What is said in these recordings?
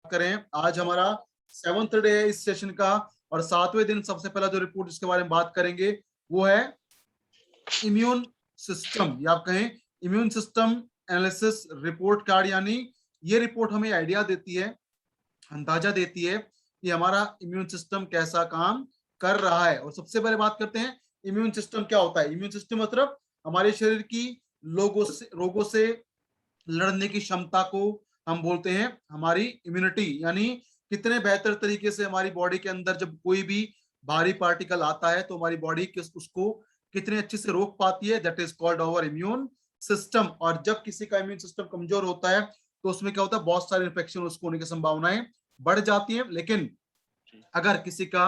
करें। आज हमारा 7th डे है इस सेशन का और 7वें दिन सबसे पहला जो रिपोर्ट जिसके बारे में बात करेंगे वो है इम्यून सिस्टम, या आप कहें immune system analysis report card. यानी ये रिपोर्ट हमें आइडिया देती है, अंदाजा देती है कि हमारा इम्यून सिस्टम कैसा काम कर रहा है। और सबसे पहले बात करते हैं इम्यून सिस्टम क्या होता है। इम्यून सिस्टम मतलब हमारे शरीर की रोगों से लड़ने की क्षमता को हम बोलते हैं हमारी इम्यूनिटी। यानी कितने बेहतर तरीके से हमारी बॉडी के अंदर जब कोई भी भारी पार्टिकल आता है तो हमारी बॉडी उसको कितने अच्छे से रोक पाती है, that is called our immune system. और जब किसी का इम्यून सिस्टम कमजोर होता है तो उसमें क्या होता है, बहुत सारे इन्फेक्शन उसको होने की संभावनाएं बढ़ जाती है। लेकिन अगर किसी का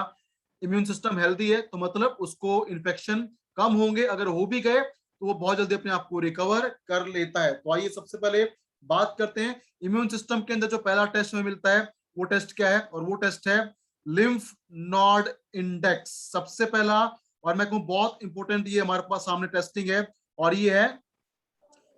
इम्यून सिस्टम हेल्दी है तो मतलब उसको इन्फेक्शन कम होंगे, अगर हो भी गए तो वो बहुत जल्दी अपने आप को रिकवर कर लेता है। तो आइए सबसे पहले बात करते हैं इम्यून सिस्टम के अंदर जो पहला टेस्ट हमें मिलता है वो टेस्ट क्या है, और वो टेस्ट है लिम्फ नोड इंडेक्स। सबसे पहला, और मैं कहूँ बहुत इंपॉर्टेंट, ये हमारे पास सामने टेस्टिंग है और ये है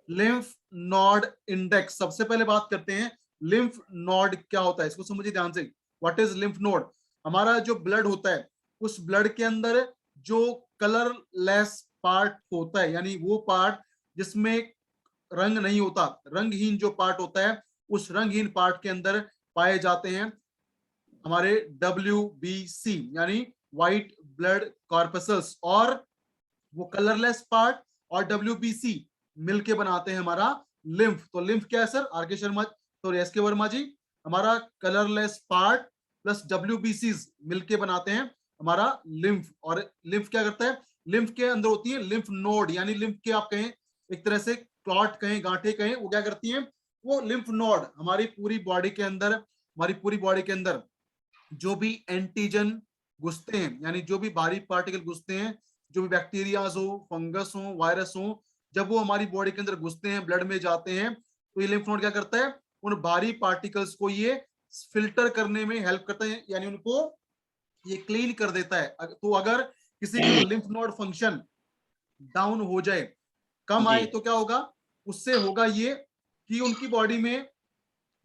लिम्फ नोड इंडेक्स। सबसे पहले बात करते हैं लिम्फ नोड क्या होता है, इसको समझिए ध्यान से। What is lymph node? हमारा जो ब्लड होता है उस ब्लड के अंदर जो कलरलेस पार्ट होता है, यानी वो पार्ट जिसमें रंग नहीं होता, रंगहीन जो पार्ट होता है, उस रंगहीन पार्ट के अंदर पाए जाते हैं हमारे WBC यानी व्हाइट ब्लड कॉर्पसल्स। और वो कलरलेस पार्ट और WBC मिलके बनाते हैं हमारा लिम्फ। तो लिम्फ क्या है सर? आर के शर्मा, सॉरी एस के वर्मा जी, हमारा कलरलेस पार्ट प्लस WBC मिलके बनाते हैं हमारा लिम्फ। और लिम्फ क्या करता है? लिम्फ के अंदर होती है लिम्फ नोड, यानी लिम्फ के आप कहें एक तरह से क्लॉट कहें, गांठें कहें, वो क्या करती हैं, वो लिम्फ नोड हमारी पूरी बॉडी के अंदर, हमारी पूरी बॉडी के अंदर जो भी एंटीजन घुसते हैं, यानी जो भी भारी पार्टिकल घुसते हैं, जो भी बैक्टीरियाज हो, फंगस हो, वायरस हो, जब वो हमारी बॉडी के अंदर घुसते हैं, ब्लड में जाते हैं, तो ये लिम्फ नोड क्या करता है, उन भारी पार्टिकल्स को ये फिल्टर करने में हेल्प करता है, यानी उनको ये क्लीन कर देता है। तो अगर किसी का लिम्फ नोड फंक्शन डाउन हो जाए, कम जी। आए, तो क्या होगा, उससे होगा ये कि उनकी बॉडी में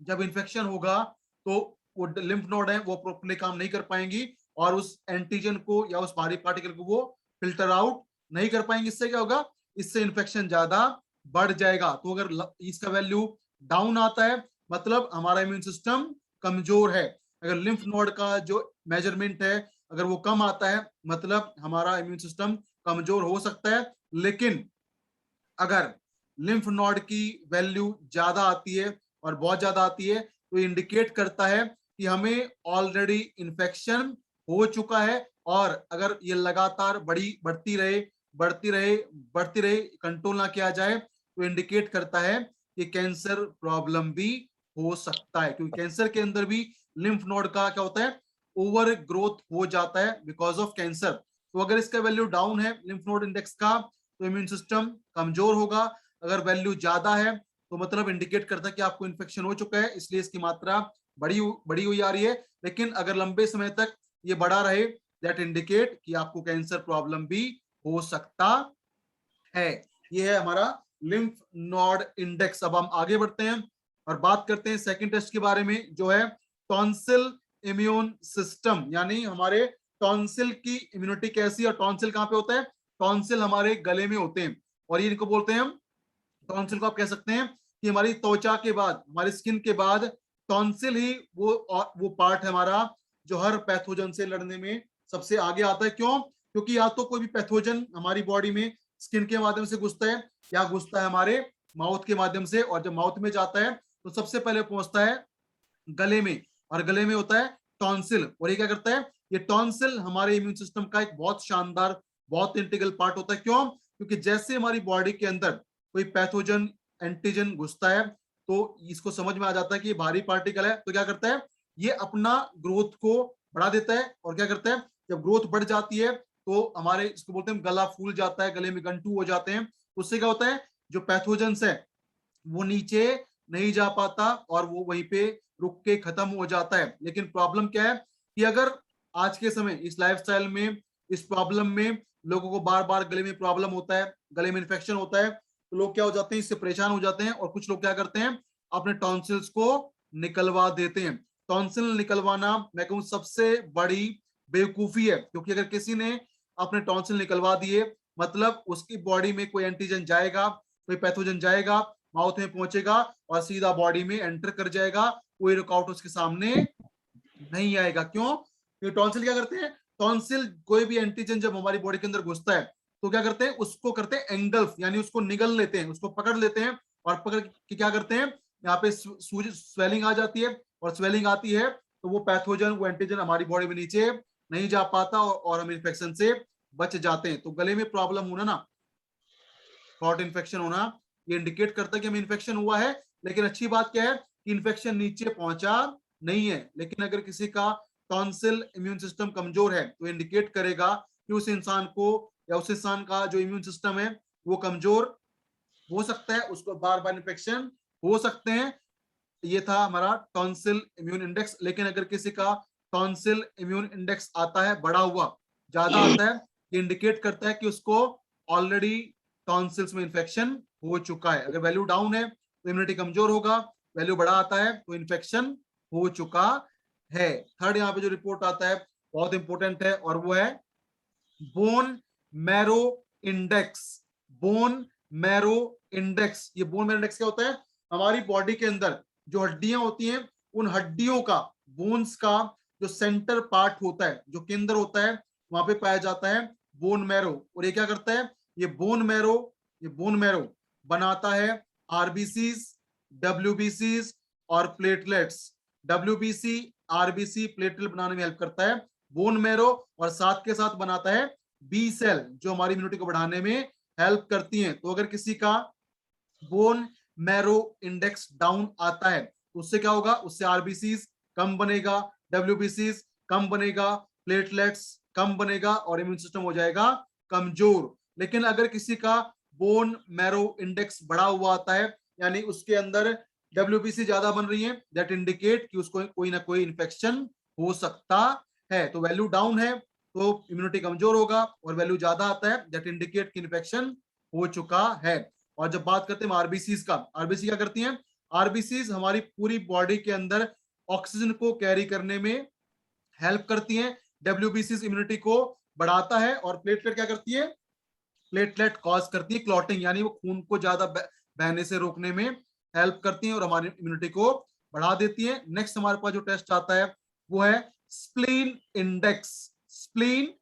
जब इन्फेक्शन होगा तो वो लिम्फ नोड है वो प्रॉपर्ली काम नहीं कर पाएंगी और उस एंटीजन को या उस भारी पार्टिकल को वो फिल्टर आउट नहीं कर पाएंगे। इससे क्या होगा, इससे इन्फेक्शन ज्यादा बढ़ जाएगा। तो अगर इसका वैल्यू डाउन आता है मतलब हमारा इम्यून सिस्टम कमजोर है। अगर लिम्फ नोड का जो मेजरमेंट है अगर वो कम आता है मतलब हमारा इम्यून सिस्टम कमजोर हो सकता है। लेकिन अगर लिम्फ नोड की वैल्यू ज्यादा आती है और बहुत ज्यादा आती है तो इंडिकेट करता है कि हमें ऑलरेडी इन्फेक्शन हो चुका है। और अगर ये लगातार बढ़ती रहे बढ़ती रहे बढ़ती रहे, कंट्रोल ना किया जाए, तो इंडिकेट करता है कि कैंसर प्रॉब्लम भी हो सकता है। क्योंकि कैंसर के अंदर भी लिम्फ नोड का क्या होता है, ओवर ग्रोथ हो जाता है बिकॉज ऑफ कैंसर। तो अगर इसका वैल्यू डाउन है लिम्फ नोड इंडेक्स का तो इम्यून सिस्टम कमजोर होगा। अगर वैल्यू ज्यादा है तो मतलब इंडिकेट करता है कि आपको इन्फेक्शन हो चुका है, इसलिए इसकी मात्रा बड़ी हुई आ रही है। लेकिन अगर लंबे समय तक ये बढ़ा रहे, दैट इंडिकेट कि आपको कैंसर प्रॉब्लम भी हो सकता है। ये है हमारा लिम्फ नोड इंडेक्स। अब हम आगे बढ़ते हैं और बात करते हैं सेकंड टेस्ट के बारे में जो है टॉन्सिल इम्यून सिस्टम। यानी हमारे टॉन्सिल की इम्यूनिटी कैसी है। और टॉन्सिल कहाँ पे होता है? टॉन्सिल हमारे गले में होते हैं और ये इनको बोलते हैं हम, टॉन्सिल को आप कह सकते हैं कि हमारी त्वचा के बाद, हमारी स्किन के बाद टॉन्सिल ही वो पार्ट है हमारा जो हर पैथोजन से लड़ने में सबसे आगे आता है। क्यों? क्योंकि या तो कोई भी पैथोजन हमारी बॉडी में स्किन के माध्यम से घुसता है या घुसता है हमारे माउथ के माध्यम से, और जब माउथ में जाता है तो सबसे पहले पहुंचता है गले में, और गले में होता है टॉन्सिल। और ये क्या करता है, ये टॉन्सिल हमारे इम्यून सिस्टम का एक बहुत शानदार, बहुत इंटीग्रल पार्ट होता है। क्यों? क्योंकि जैसे हमारी बॉडी के अंदर कोई पैथोजन एंटीजन घुसता है तो इसको समझ में आ जाता है कि ये भारी पार्टिकल है, तो क्या करता है, ये अपना ग्रोथ को बढ़ा देता है। और क्या करता है, जब ग्रोथ बढ़ जाती है तो हमारे इसको बोलते हैं गला फूल जाता है, गले में गंठू हो जाते हैं। उससे क्या होता है, जो पैथोजेंस है वो नीचे नहीं जा पाता और वो वहीं पे रुक के खत्म हो जाता है। लेकिन प्रॉब्लम क्या है कि अगर आज के समय इस लाइफस्टाइल में इस प्रॉब्लम में लोगों को बार बार गले में प्रॉब्लम होता है, गले में इन्फेक्शन होता है, तो लोग क्या हो जाते हैं, इससे परेशान हो जाते हैं और कुछ लोग क्या करते हैं, अपने टॉन्सिल्स को निकलवा देते हैं। टॉन्सिल निकलवाना मैं कहूँ सबसे बड़ी बेवकूफी है, क्योंकि अगर किसी ने अपने टॉन्सिल निकलवा दिए मतलब उसकी बॉडी में कोई एंटीजन जाएगा, कोई पैथोजन जाएगा, माउथ में पहुंचेगा और सीधा बॉडी में एंटर कर जाएगा, कोई रुकावट उसके सामने नहीं आएगा। क्यों? क्योंकि टॉन्सिल क्या करते हैं, टॉन्सिल कोई भी एंटीजन जब हमारी बॉडी के अंदर घुसता है तो क्या करते हैं, उसको करते हैं एंगल्फ, यानी उसको निगल लेते हैं, उसको पकड़ लेते हैं और पकड़ के क्या करते हैं, यहाँ पे स्वेलिंग आ जाती है, और स्वेलिंग आती है तो वो पैथोजन, वो एंटीजन हमारी बॉडी में नीचे नहीं जा पाता और हम इन्फेक्शन से बच जाते हैं। तो गले में प्रॉब्लम होना ना, थ्रोट इन्फेक्शन होना, ये इंडिकेट करता है कि हमें इन्फेक्शन हुआ है। लेकिन अच्छी बात क्या है कि इन्फेक्शन नीचे पहुंचा नहीं है। लेकिन अगर किसी का टॉन्सिल इम्यून सिस्टम कमजोर है तो इंडिकेट करेगा कि उस इंसान को या उस इंसान का जो इम्यून सिस्टम है वो कमजोर हो सकता है, उसको बार बार इन्फेक्शन हो सकते हैं। ये था हमारा टॉन्सिल इम्यून इंडेक्स। लेकिन अगर किसी का टॉन्सिल इम्यून इंडेक्स आता है बढ़ा हुआ, ज्यादा आता है, ये इंडिकेट करता है कि उसको ऑलरेडी टॉन्सिल्स में इन्फेक्शन हो चुका है। अगर वैल्यू डाउन है तो इम्यूनिटी कमजोर होगा, वैल्यू बढ़ा आता है तो इन्फेक्शन हो चुका है। थर्ड यहाँ पे जो रिपोर्ट आता है बहुत इंपॉर्टेंट है और वो है bone marrow index. Bone marrow index, ये बोन मैरो इंडेक्स क्या होता है, हमारी बॉडी के अंदर जो हड्डियां होती हैं उन हड्डियों का, बोन्स का जो सेंटर पार्ट होता है, जो केंद्र होता है, वहां पे पाया जाता है बोन मैरो। और ये क्या करता है, ये बोन मैरो, ये बोन मैरो बनाता है आरबीसीज, डब्ल्यूबीसीज और प्लेटलेट्स। डब्ल्यूबीसी, आरबीसी, प्लेटलेट बनाने में हेल्प करता है बोन मैरो, और साथ के साथ बनाता है बी सेल जो हमारी इम्यूनिटी को बढ़ाने में हेल्प करती हैं। तो अगर किसी का बोन मैरो इंडेक्स डाउन आता है तो उससे क्या होगा, उससे आरबीसीज कम बनेगा, डब्ल्यूबीसीज कम बनेगा, प्लेटलेट्स कम बनेगा और इम्यून सिस्टम हो जाएगा कमजोर। लेकिन अगर किसी का बोन मैरो इंडेक्स बढ़ा हुआ आता है, यानी उसके अंदर डब्ल्यूबीसी ज्यादा बन रही है, दैट इंडिकेट कि उसको कोई ना कोई इन्फेक्शन हो सकता है। तो वैल्यू डाउन है तो इम्यूनिटी कमजोर होगा, और वैल्यू ज्यादा आता है दैट इंडिकेट कि इन्फेक्शन हो चुका है। और जब बात करते हैं आरबीसीज का, आरबीसी क्या करती हैं, आरबीसीज हमारी पूरी बॉडी के अंदर ऑक्सीजन को कैरी करने में हेल्प करती हैं, डब्ल्यूबीसीज इम्यूनिटी को बढ़ाता है, और प्लेटलेट क्या करती है, प्लेटलेट कॉज करती है क्लॉटिंग, यानी वो खून को ज्यादा बहने से रोकने में हेल्प करती है और हमारी इम्यूनिटी को बढ़ा देती है। नेक्स्ट हमारे पास जो टेस्ट आता है वो है स्प्लीन इंडेक्स। स्प्लीन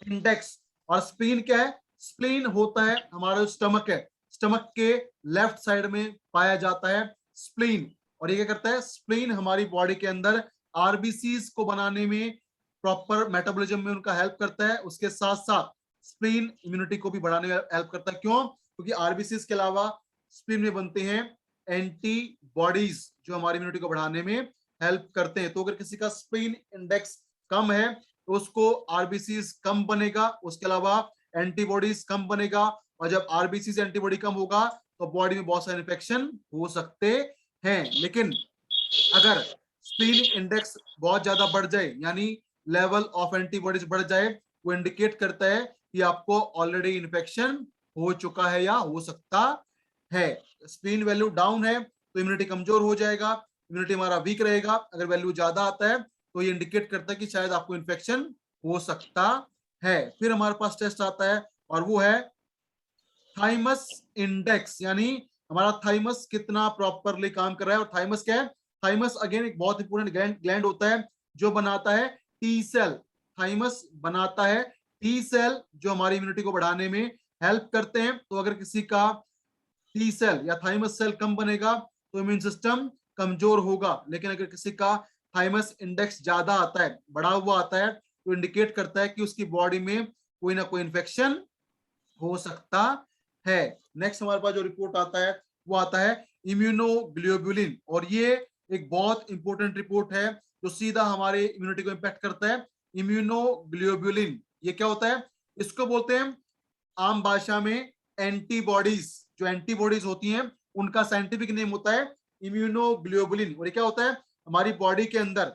इंडेक्स, और स्प्लीन क्या है, स्प्लीन होता है हमारा जो स्टमक है, स्टमक के लेफ्ट साइड में पाया जाता है स्प्लीन। और ये क्या करता है, स्प्लीन हमारी बॉडी के अंदर आरबीसीज को बनाने में, प्रॉपर मेटाबॉलिज्म में उनका हेल्प करता है। उसके साथ साथ स्प्लीन इम्यूनिटी को भी बढ़ाने में हेल्प करता है। क्यों? क्योंकि आरबीसीज के अलावा स्प्लीन में बनते हैं एंटीबॉडीज जो हमारी इम्यूनिटी को बढ़ाने में हेल्प करते हैं। तो अगर किसी का स्प्लीन इंडेक्स कम है तो उसको आरबीसीज कम बनेगा, उसके अलावा एंटीबॉडीज कम बनेगा, और जब आरबीसी से एंटीबॉडी कम होगा तो बॉडी में बहुत सारे इन्फेक्शन हो सकते हैं। लेकिन अगर स्प्लीन इंडेक्स बहुत ज्यादा बढ़ जाए, यानी लेवल ऑफ एंटीबॉडीज बढ़ जाए, वो इंडिकेट करता है कि आपको ऑलरेडी इन्फेक्शन हो चुका है या हो सकता है। स्प्लीन वैल्यू डाउन है तो इम्यूनिटी कमजोर हो जाएगा, इम्यूनिटी हमारा वीक रहेगा। अगर वैल्यू ज्यादा आता है तो ये इंडिकेट करता है कि शायद आपको इन्फेक्शन हो सकता है। फिर हमारे पास टेस्ट आता है और वो है थाइमस इंडेक्स, यानी हमारा थाइमस कितना प्रॉपरली काम कर रहा है। और थाइमस क्या है, थाइमस अगेन एक बहुत इंपोर्टेंट ग्लैंड होता है जो बनाता है टी सेल। थाइमस बनाता है टी सेल जो हमारी इम्यूनिटी को बढ़ाने में हेल्प करते हैं। तो अगर किसी का टी सेल या थाइमस सेल कम बनेगा तो इम्यून सिस्टम कमजोर होगा। लेकिन अगर किसी का थाइमस इंडेक्स ज्यादा आता है, बढ़ा हुआ आता है, तो इंडिकेट करता है कि उसकी बॉडी में कोई ना कोई इन्फेक्शन हो सकता है। नेक्स्ट हमारे पास जो रिपोर्ट आता है वो आता है इम्यूनोग्लोबुलिन, और ये एक बहुत इंपॉर्टेंट रिपोर्ट है जो सीधा हमारे इम्यूनिटी को इंपैक्ट करता है। इम्यूनोग्लोबुलिन ये क्या होता है, इसको बोलते हैं आम भाषा में एंटीबॉडीज। जो एंटीबॉडीज होती हैं उनका साइंटिफिक नेम होता है इम्यूनोग्लोबुलिन। और ये क्या होता है, हमारी बॉडी के अंदर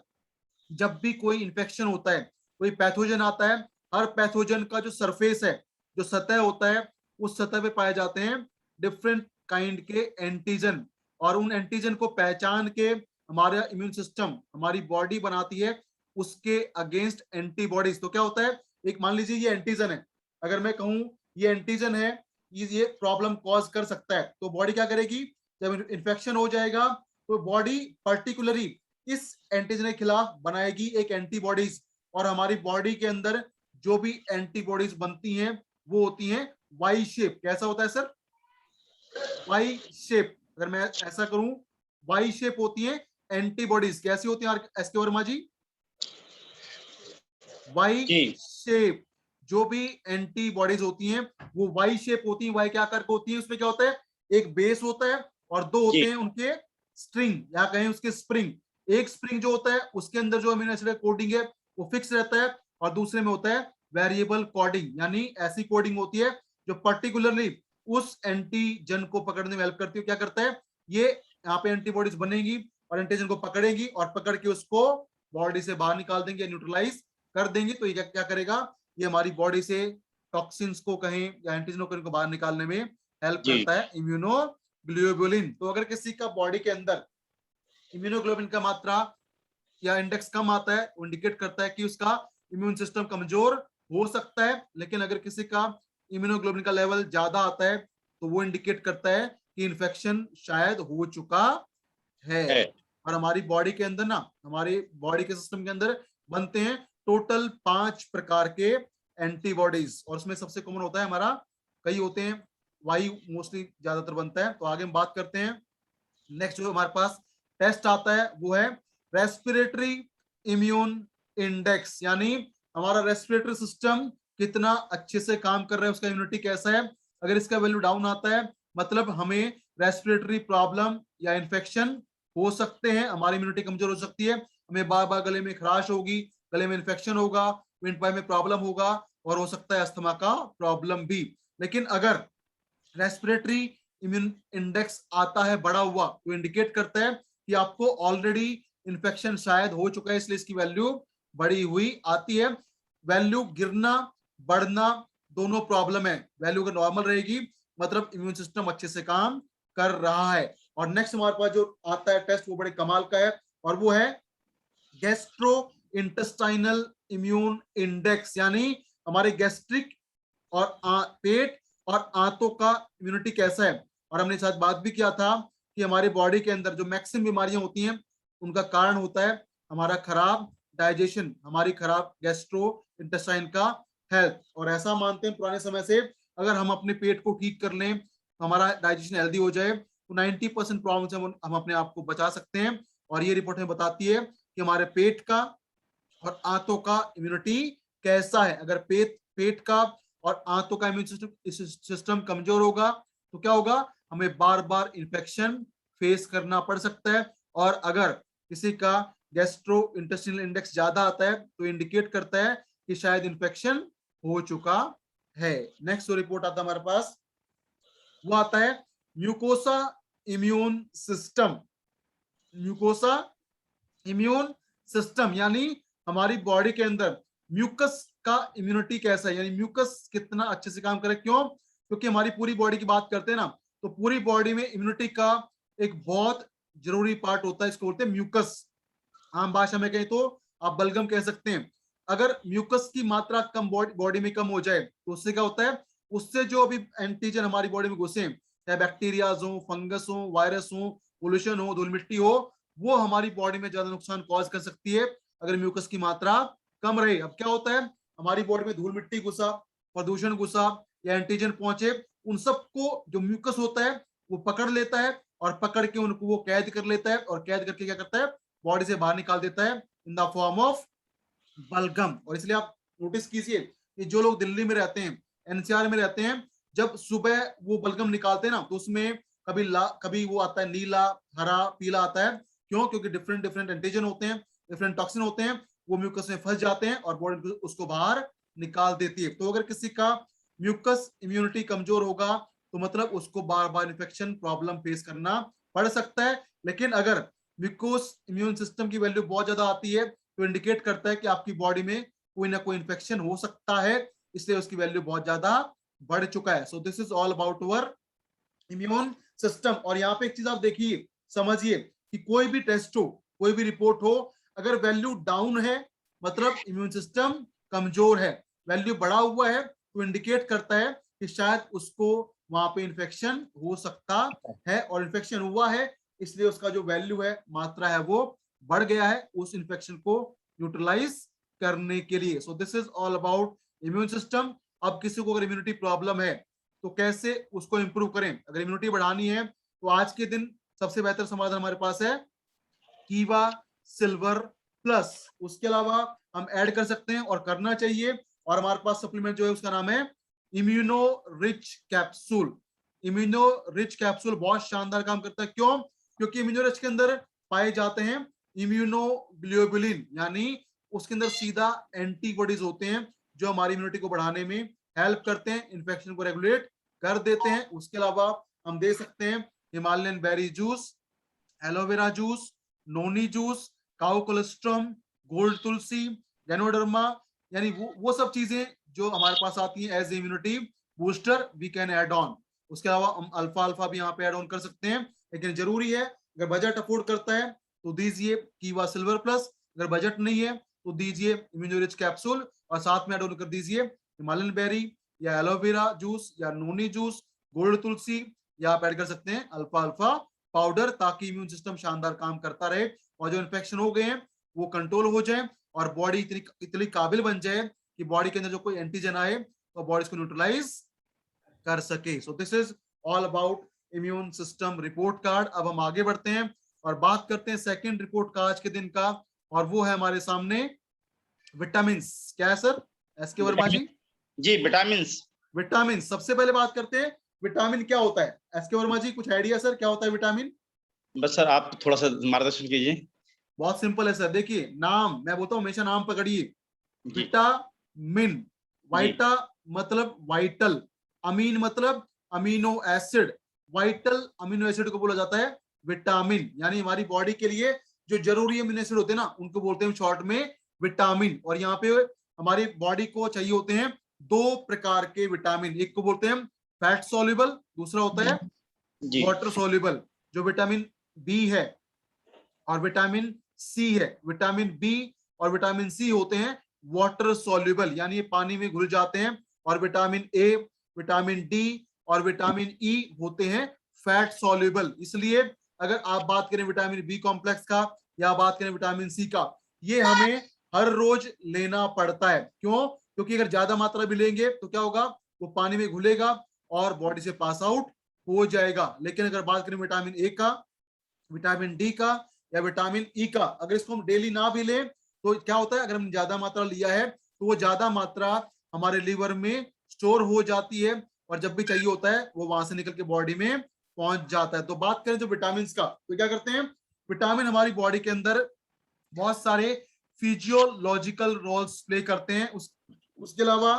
जब भी कोई इंफेक्शन होता है, कोई पैथोजन आता है, हर पैथोजन का जो सरफेस है, जो सतह होता है, उस सतह पे पाए जाते हैं डिफरेंट काइंड के एंटीजन। और उन एंटीजन को पहचान के हमारा इम्यून सिस्टम, हमारी बॉडी बनाती है उसके अगेंस्ट एंटीबॉडीज। तो क्या होता है, एक मान लीजिए ये एंटीजन है, अगर मैं कहूं ये एंटीजन है, ये प्रॉब्लम कॉज कर सकता है, तो बॉडी क्या करेगी, जब इन्फेक्शन हो जाएगा तो बॉडी पर्टिकुलरली इस एंटीजन के खिलाफ बनाएगी एक एंटीबॉडीज, और हमारी बॉडी के अंदर जो भी एंटीबॉडीज बनती हैं वो होती हैं वाई शेप। कैसा होता है सर, वाई शेप। अगर मैं ऐसा करूं, वाई शेप होती है एंटीबॉडीज। कैसी होती है एस के वर्मा जी, वाई जी शेप। जो भी एंटीबॉडीज होती हैं वो वाई शेप होती हैं। वाई क्या आकार की होती है, उसमें क्या होता है, एक बेस होता है और दो जी होते हैं उनके स्ट्रिंग या कहें उसके स्प्रिंग। एक स्प्रिंग जो होता है उसके अंदर जो अमीनो एसिड कोडिंग है वो फिक्स रहता है, और दूसरे में होता है वेरिएबल कोडिंग, यानी ऐसी कोडिंग होती है जो पर्टिकुलरली उस एंटीजन को पकड़ने में हेल्प करती है। क्या करता है, ये यहाँ पे एंटीबॉडीज बनेगी और एंटीजन को पकड़ेगी और पकड़ के उसको बॉडी से बाहर निकाल देंगे, न्यूट्रलाइज कर देंगे। तो ये क्या करेगा, ये हमारी बॉडी से टॉक्सिन्स को कहें या एंटीजन को बाहर निकालने में हेल्प जी करता है इम्यूनोग्लोबुलिन। तो अगर किसी का बॉडी के अंदर इम्यूनोग्लोबुलिन का मात्रा या इंडेक्स कम आता है, वो इंडिकेट करता है कि उसका इम्यून सिस्टम कमजोर हो सकता है। लेकिन अगर किसी का इम्यूनोग्लोबुलिन का लेवल ज्यादा आता है तो वो इंडिकेट करता है कि इन्फेक्शन शायद हो चुका है। है। और हमारी बॉडी के अंदर ना, हमारी बॉडी के सिस्टम के अंदर बनते हैं टोटल 5 प्रकार के एंटीबॉडीज, और उसमें सबसे कॉमन होता है हमारा, कई होते हैं, वाई मोस्टली ज्यादातर बनता है। तो आगे हम बात करते हैं। नेक्स्ट जो हमारे पास टेस्ट आता है वो है रेस्पिरेटरी इम्यून इंडेक्स, यानी हमारा रेस्पिरेटरी सिस्टम कितना अच्छे से काम कर रहा है, उसका इम्यूनिटी कैसा है। अगर इसका वैल्यू डाउन आता है मतलब हमें रेस्पिरेटरी प्रॉब्लम या इन्फेक्शन हो सकते हैं, हमारी इम्यूनिटी कमजोर हो सकती है, हमें बार बार गले में खराश होगी, गले में इन्फेक्शन होगा, विंड पाइप में प्रॉब्लम होगा, और हो सकता है अस्थमा का प्रॉब्लम भी। लेकिन अगर रेस्पिरेटरी इम्यून इंडेक्स आता है बढ़ा हुआ तो इंडिकेट करता है कि आपको ऑलरेडी इन्फेक्शन शायद हो चुका है, इसलिए इसकी वैल्यू बढ़ी हुई आती है। वैल्यू गिरना बढ़ना दोनों प्रॉब्लम है। वैल्यू अगर नॉर्मल रहेगी मतलब इम्यून सिस्टम अच्छे से काम कर रहा है। और नेक्स्ट हमारे पास जो आता है टेस्ट वो बड़े कमाल का है, और वो है गैस्ट्रो इंटेस्टाइनल इम्यून इंडेक्स, यानी हमारे गैस्ट्रिक और पेट और आंतों का इम्यूनिटी कैसा है। और हमने साथ बात भी किया था कि हमारी बॉडी के अंदर जो मैक्सिमम बीमारियां होती हैं उनका कारण होता है हमारा खराब डाइजेशन, हमारी खराब गैस्ट्रो इंटेस्टाइन का हेल्थ। और ऐसा मानते हैं पुराने समय से, अगर हम अपने पेट को ठीक कर लें, हमारा डाइजेशन हेल्दी हो जाए, तो 90% प्रॉब्लम से हम अपने आप को बचा सकते हैं। और ये रिपोर्ट हमें बताती है कि हमारे पेट का और आंतों का इम्यूनिटी कैसा है। अगर पेट पेट का और आंतों का इम्यून सिस्टम कमजोर होगा तो क्या होगा, हमें बार बार इन्फेक्शन फेस करना पड़ सकता है। और अगर किसी का गैस्ट्रो इंटेस्टिनल इंडेक्स ज्यादा आता है तो इंडिकेट करता है कि शायद इन्फेक्शन हो चुका है। नेक्स्ट रिपोर्ट आता है हमारे पास, वो आता है mucosa immune system. Mucosa immune system यानी हमारी बॉडी के अंदर म्यूकस का इम्यूनिटी कैसा है, यानी म्यूकस कितना अच्छे से काम करे। क्यों, क्योंकि हमारी पूरी बॉडी की बात करते हैं ना, तो पूरी बॉडी में इम्यूनिटी का एक बहुत जरूरी पार्ट होता है, इसको बोलते हैं म्यूकस। आम भाषा में कहें तो आप बलगम कह सकते हैं। अगर म्यूकस की मात्रा कम बॉडी में कम हो जाए तो उससे क्या होता है, उससे जो अभी एंटीजन हमारी बॉडी में घुसे, चाहे बैक्टीरियाज हो, फंगस हो, वायरस हो, पोल्यूशन हो, धूल मिट्टी हो, वो हमारी बॉडी में ज्यादा नुकसान कॉज कर सकती है अगर म्यूकस की मात्रा कम रहे। अब क्या होता है, हमारी बॉडी में धूल मिट्टी घुसा, प्रदूषण घुसा या एंटीजन पहुंचे, उन सबको जो म्यूकस होता है वो पकड़ लेता है, और पकड़ के उनको वो कैद कर लेता है, और कैद करके क्या करता है, बॉडी से बाहर निकाल देता है इन द फॉर्म ऑफ बलगम। और इसलिए आप नोटिस कीजिए कि जो लोग दिल्ली में रहते हैं, एनसीआर में रहते हैं, जब सुबह वो बलगम निकालते हैं ना तो उसमें कभी वो आता है नीला, हरा, पीला आता है। क्यों, क्योंकि डिफरेंट डिफरेंट एंटीजन होते हैं, डिफरेंट टॉक्सिन होते हैं, वो म्यूकस में फंस जाते हैं और बॉडी उसको बाहर निकाल देती है। तो अगर किसी का म्यूकस इम्यूनिटी कमजोर होगा तो मतलब उसको बार बार इन्फेक्शन प्रॉब्लम फेस करना पड़ सकता है। लेकिन अगर म्यूकोस इम्यून सिस्टम की वैल्यू बहुत ज्यादा आती है तो इंडिकेट करता है कि आपकी बॉडी में कोई ना कोई इन्फेक्शन हो सकता है, इसलिए उसकी वैल्यू बहुत ज्यादा बढ़ चुका है। So this is all about our immune system. और यहाँ पे एक चीज आप देखिए, समझिए कि कोई भी टेस्ट हो, कोई भी रिपोर्ट हो, अगर वैल्यू डाउन है मतलब इम्यून सिस्टम कमजोर है, वैल्यू बढ़ा हुआ है तो इंडिकेट करता है कि शायद उसको वहां पे इन्फेक्शन हो सकता है, और इन्फेक्शन हुआ है इसलिए उसका जो वैल्यू है, मात्रा है, वो बढ़ गया है उस इन्फेक्शन को न्यूट्रलाइज करने के लिए। So this is all about immune system. अब किसी को अगर इम्यूनिटी प्रॉब्लम है तो कैसे उसको इंप्रूव करें, अगर इम्यूनिटी बढ़ानी है तो आज के दिन सबसे बेहतर समाधान हमारे पास है कीवा सिल्वर प्लस। उसके अलावा हम ऐड कर सकते हैं और करना चाहिए, और हमारे पास सप्लीमेंट जो है उसका नाम है immuno rich capsule. Immuno rich capsule बहुत शानदार काम करता है। क्यों? क्योंकि इम्यूनो रिच के अंदर पाए जाते हैं इम्यूनोग्लोबुलिन, यानी उसके अंदर सीधा एंटीबॉडीज होते हैं जो हमारी इम्यूनिटी को बढ़ाने में हेल्प करते हैं, इन्फेक्शन को रेगुलेट कर देते हैं। उसके अलावा हम दे सकते हैं Himalayan berry juice, aloe vera juice, noni juice, cow colostrum, gold tulsi, डेनोडर्मा, यानी वो सब चीजें जो हमारे पास आती हैं as immunity booster, we can add on. उसके अलावा हम अल्फा अल्फा भी यहाँ पे ऐड ऑन कर सकते हैं, लेकिन जरूरी है अगर बजट अफोर्ड करता है तो दीजिए कीवा सिल्वर प्लस, अगर बजट नहीं है तो दीजिए इम्यूनोरिच कैप्सूल, और साथ में ऐड ऑन कर दीजिए हिमालयन बेरी या एलोवेरा जूस या नोनी जूस, गोल्ड तुलसी, या आप ऐड कर सकते हैं अल्फा अल्फा पाउडर, ताकि इम्यून सिस्टम शानदार काम करता रहे और जो इन्फेक्शन हो गए हैं वो कंट्रोल हो जाए और बॉडी इतनी इतनी काबिल बन जाए कि बॉडी के अंदर जो कोई एंटीजन आए तो बॉडी इसको न्यूट्रलाइज कर सके। So this is all about immune system report card. अब हम आगे बढ़ते हैं और बात करते हैं सेकंड रिपोर्ट कार्ड आज के दिन का, और वो है हमारे सामने विटामिन। क्या है सर एस के वर्मा जी? जी विटामिन। विटामिन, सबसे पहले बात करते हैं विटामिन क्या होता है। एस के वर्मा जी कुछ आइडिया सर क्या होता है विटामिन? बस सर आप थोड़ा सा मार्गदर्शन कीजिए। बहुत सिंपल है सर, देखिए नाम, मैं बोलता हूँ हमेशा नाम पकड़िए। विटामिन, वाइटा मतलब वाइटल, अमीन मतलब amino acid, vital amino acid को बोला जाता है विटामिन, यानी हमारी बॉडी के लिए जो जरूरी अमीनो एसिड होते हैं ना उनको बोलते हैं शॉर्ट में विटामिन। और यहाँ पे हमारी बॉडी को चाहिए होते हैं दो प्रकार के विटामिन, एक को बोलते हैं फैट सॉल्युबल, दूसरा होता है वाटर सॉल्युबल। जो विटामिन बी है और विटामिन सी है, विटामिन बी और विटामिन सी होते हैं वाटर सॉल्युबल, यानी ये पानी में घुल जाते हैं, और विटामिन ए, विटामिन डी और विटामिन ई होते हैं फैट सॉल्युबल। इसलिए अगर आप बात करें विटामिन बी कॉम्प्लेक्स का या बात करें विटामिन सी का, ये हमें हर रोज लेना पड़ता है। क्यों? क्योंकि अगर ज्यादा मात्रा भी लेंगे तो क्या होगा, वो पानी में घुलेगा और बॉडी से पास आउट हो जाएगा। लेकिन अगर बात करें विटामिन ए का, विटामिन डी का या विटामिन ई का, अगर इसको हम डेली ना भी लें तो क्या होता है, अगर हमने ज्यादा मात्रा लिया है तो वो ज्यादा मात्रा हमारे लीवर में स्टोर हो जाती है और जब भी चाहिए होता है वो वहां से निकल के बॉडी में पहुंच जाता है। तो बात करें जो विटामिन का, तो क्या करते हैं, विटामिन हमारी बॉडी के अंदर बहुत सारे फिजियोलॉजिकल रोल्स प्ले करते हैं। उसके अलावा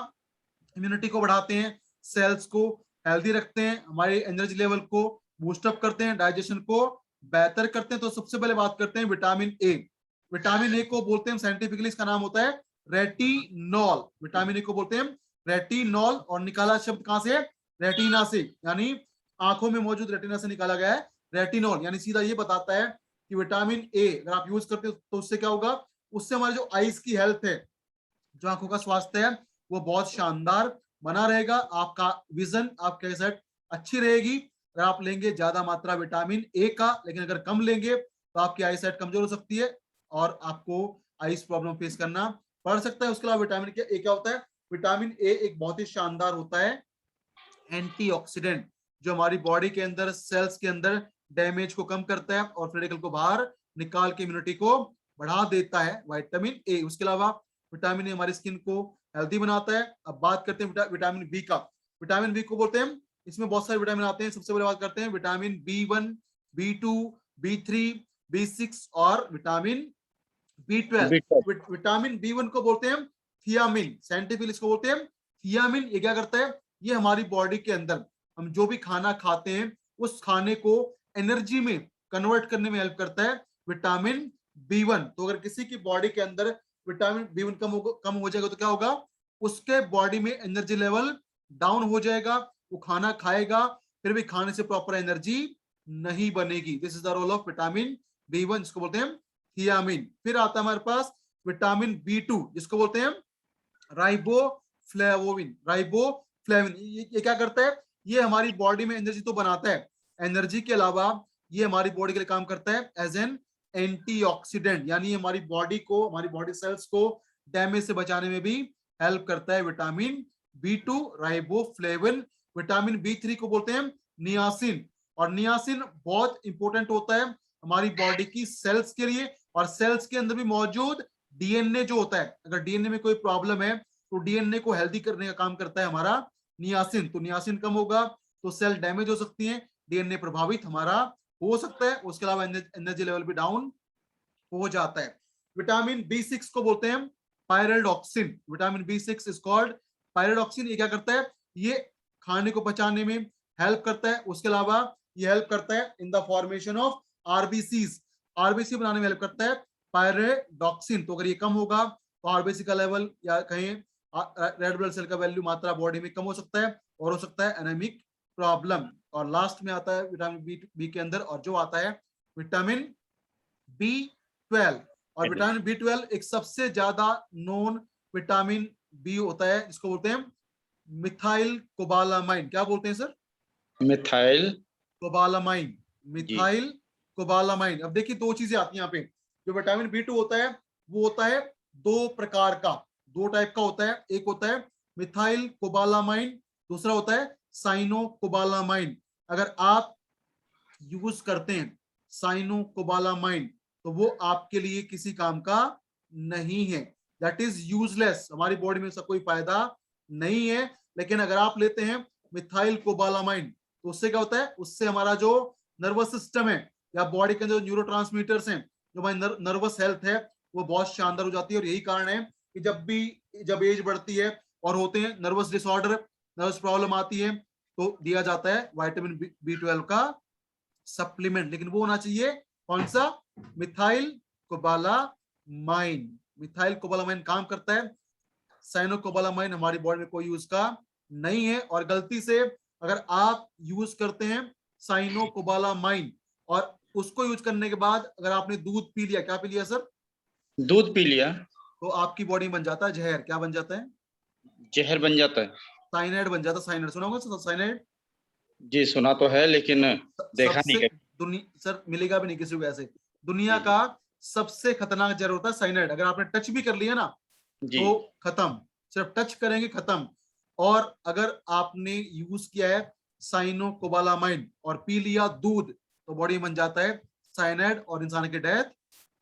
इम्यूनिटी को बढ़ाते हैं, सेल्स को हेल्दी रखते हैं, हमारे एनर्जी लेवल को बूस्टअप करते हैं, डाइजेशन को बेहतर करते हैं। तो सबसे पहले बात करते हैं विटामिन ए। विटामिन ए को बोलते हैं साइंटिफिकली, इसका नाम होता है रेटिनॉल। विटामिन ए को बोलते हैं रेटिनॉल, और निकाला शब्द कहां से, रेटिना से, यानी आंखों में मौजूद रेटिना से निकाला गया है रेटिनॉल। यानी सीधा ये बताता है कि विटामिन ए अगर आप यूज करते हो तो उससे क्या होगा, उससे हमारे जो आईज की हेल्थ है, जो आंखों का स्वास्थ्य है, वो बहुत शानदार बना रहेगा। आपका विजन, आपकी सेट अच्छी रहेगी अगर आप लेंगे ज्यादा मात्रा विटामिन ए का। लेकिन अगर कम लेंगे तो आपकी आई सेट कमजोर हो सकती है और आपको आईज प्रॉब्लम फेस करना पड़ सकता है। उसके अलावा विटामिन ए क्या होता है, विटामिन ए एक बहुत ही शानदार होता है एंटीऑक्सीडेंट, जो हमारी बॉडी के अंदर सेल्स के अंदर डैमेज को कम करता है और फ्री रेडिकल को बाहर निकाल के इम्यूनिटी को बढ़ा देता है, विटामिन ए। उसके अलावा विटामिन ए हमारी स्किन को हेल्दी बनाता है। अब बात करते हैं विटामिन बी का। विटामिन बी को बोलते हैं, इसमें बहुत सारे विटामिन आते हैं। सबसे पहले बात करते हैं विटामिन बी1, बी2, बी3, बी6 और विटामिन बी12। विटामिन बी1 को बोलते हैं थियामिन, साइंटिफिकली इसको बोलते हैं थियामिन। ये क्या करता है, ये हमारी बॉडी के अंदर हम जो भी खाना खाते हैं उस खाने को एनर्जी में कन्वर्ट करने में हेल्प करता है विटामिन बी1। तो अगर किसी की बॉडी के अंदर विटामिन बी1 कम हो जाएगा तो क्या होगा, उसके बॉडी में एनर्जी लेवल डाउन हो जाएगा। वो खाना खाएगा फिर भी खाने से प्रॉपर एनर्जी नहीं बनेगी। This is the role of vitamin B1 जिसको बोलते हैं थियामिन। फिर आता है हमारे पास विटामिन B2 जिसको बोलते हैं राइबोफ्लेविन। ये क्या करता है, ये हमारी बॉडी में एनर्जी तो बनाता है, एनर्जी के अलावा ये हमारी बॉडी के लिए काम करता है एज एन एंटीऑक्सीडेंट, यानी हमारी बॉडी को, हमारी बॉडी सेल्स को डैमेज से बचाने में भी हेल्प करता है vitamin B2 riboflavin. Vitamin B3 को बोलते हैं नियासिन, और नियासिन बहुत इंपॉर्टेंट होता है हमारी बॉडी की सेल्स के लिए, और सेल्स के अंदर भी मौजूद डीएनए जो होता है, अगर डीएनए में कोई प्रॉब्लम है तो डीएनए को हेल्दी करने का काम करता है हमारा नियासिन। तो नियासिन कम होगा तो सेल डैमेज हो सकती है, डीएनए प्रभावित हमारा हो सकता है, उसके अलावा एनर्जी लेवल भी डाउन हो जाता है। विटामिन B6 को बोलते हैं pyridoxine. Vitamin B6 is called pyridoxine. ये क्या करता है, ये खाने को पचाने में हेल्प करता है, उसके अलावा ये हेल्प करता है in the formation of RBCs, RBC बनाने में हेल्प करता है पायरिडॉक्सिन। तो अगर ये कम होगा तो आरबीसी का लेवल या कहीं रेड ब्लड सेल का वैल्यू, मात्रा बॉडी में कम हो सकता है और हो सकता है एनेमिक प्रॉब्लम। और लास्ट में आता है विटामिन बी के अंदर, और जो आता है विटामिन B12। और विटामिन B12 एक सबसे ज्यादा नोन विटामिन बी होता है जिसको बोलते हैं मिथाइल कोबालामाइन। क्या बोलते हैं sir? Methyl cobalamin, methyl cobalamin. अब देखिए दो चीजें आती हैं यहाँ पे। जो विटामिन B2 होता है वो होता है दो प्रकार का, दो टाइप का होता है। एक होता है मिथाइल कोबालामाइन, दूसरा होता है साइनो कोबालामाइन। अगर आप यूज करते हैं साइनो कोबालामाइन तो वो आपके लिए किसी काम का नहीं है, दैट इज यूजलेस, हमारी बॉडी में इसका कोई फायदा नहीं है। लेकिन अगर आप लेते हैं मिथाइल कोबालामाइन तो उससे क्या होता है, उससे हमारा जो नर्वस सिस्टम है या बॉडी के अंदर जो न्यूरोट्रांसमीटर्स हैं, जो हमारी नर्वस हेल्थ है, वो बहुत शानदार हो जाती है। और यही कारण है कि जब एज बढ़ती है और होते हैं नर्वस डिसऑर्डर, नर्वस प्रॉब्लम आती है, तो दिया जाता है विटामिन B12 का सप्लीमेंट। लेकिन वो होना चाहिए कौन सा? Methyl cobalamin. मिथाइल कोबालामाइन काम करता है, साइनोकोबालामाइन हमारी बॉडी में कोई यूज का नहीं है। और गलती से अगर आप यूज करते हैं साइनोकोबालामाइन और उसको यूज करने के बाद अगर आपने दूध पी लिया, क्या पी लिया सर? दूध पी लिया तो आपकी बॉडी में बन जाता है जहर। क्या बन जाता है? जहर बन जाता है। साइनाइड बन जाता है। साइनाइड सुना होगा सर? साइनाइड जी सुना तो है लेकिन देखा नहीं सबसे है। दुनिया सर मिलेगा भी नहीं किसी को ऐसे। दुनिया जी का सबसे खतरनाक जहर होता है साइनाइड। अगर आपने टच भी कर लिया ना जी तो खत्म, सिर्फ टच करेंगे खत्म। और अगर आपने यूज किया है साइनोकोबालामाइन और पी लिया दूध तो बॉडी बन जाता है साइनाइड और इंसान की डेथ